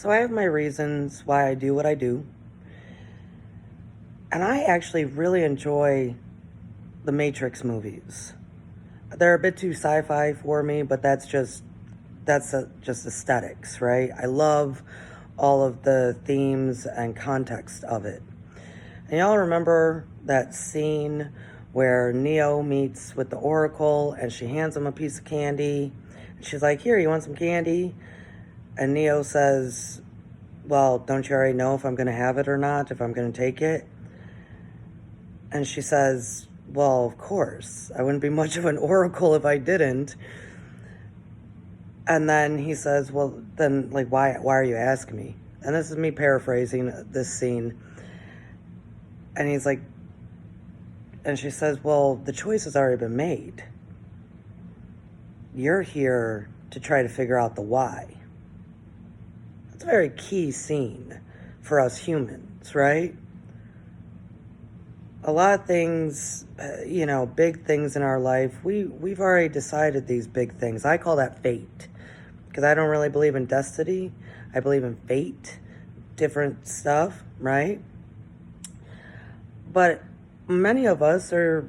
So I have my reasons why I do what I do. And I actually really enjoy the Matrix movies. They're a bit too sci-fi for me, but just aesthetics, right? I love all of the themes and context of it. And y'all remember that scene where Neo meets with the Oracle and she hands him a piece of candy. And she's like, "Here, you want some candy?" And Neo says, "Well, don't you already know if I'm going to have it or not, if I'm going to take it?" And she says, "Well, of course. I wouldn't be much of an oracle if I didn't." And then he says, "Well, then, like, why are you asking me?" And this is me paraphrasing this scene. And he's like, and she says, "Well, the choice has already been made. You're here to try to figure out the why." It's a very key scene for us humans, right? A lot of things, big things in our life, we've already decided these big things. I call that fate, because I don't really believe in destiny. I believe in fate, different stuff, right? But many of us are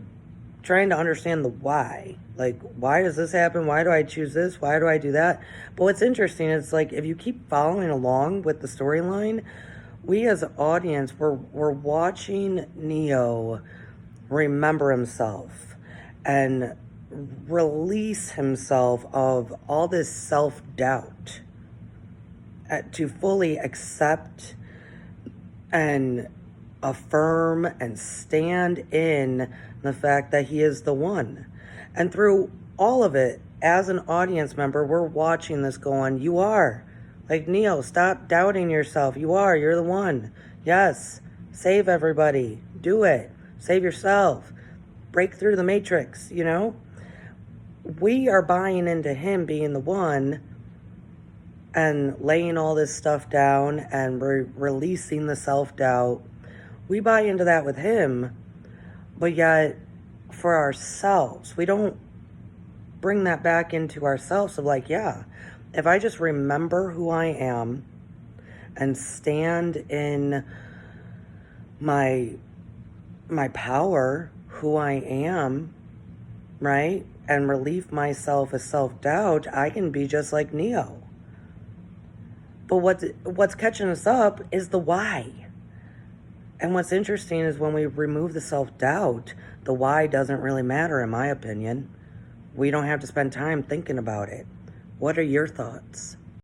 trying to understand the why. Like, why does this happen? Why do I choose this? Why do I do that? But what's interesting is, like, if you keep following along with the storyline, we as an audience, we're watching Neo remember himself and release himself of all this self-doubt to fully accept and affirm and stand in the fact that he is the one. And through all of it, as an audience member, we're watching this going, "You are. Like, Neo, stop doubting yourself. You're the one. Yes, save everybody. Do it. Save yourself. Break through the matrix," We are buying into him being the one and laying all this stuff down and releasing the self-doubt. We buy into that with him, but yet for ourselves, we don't bring that back into ourselves of like, yeah, if I just remember who I am and stand in my power, who I am, right? And relieve myself of self-doubt, I can be just like Neo. But what's catching us up is the why. And what's interesting is when we remove the self-doubt, the why doesn't really matter, in my opinion. We don't have to spend time thinking about it. What are your thoughts?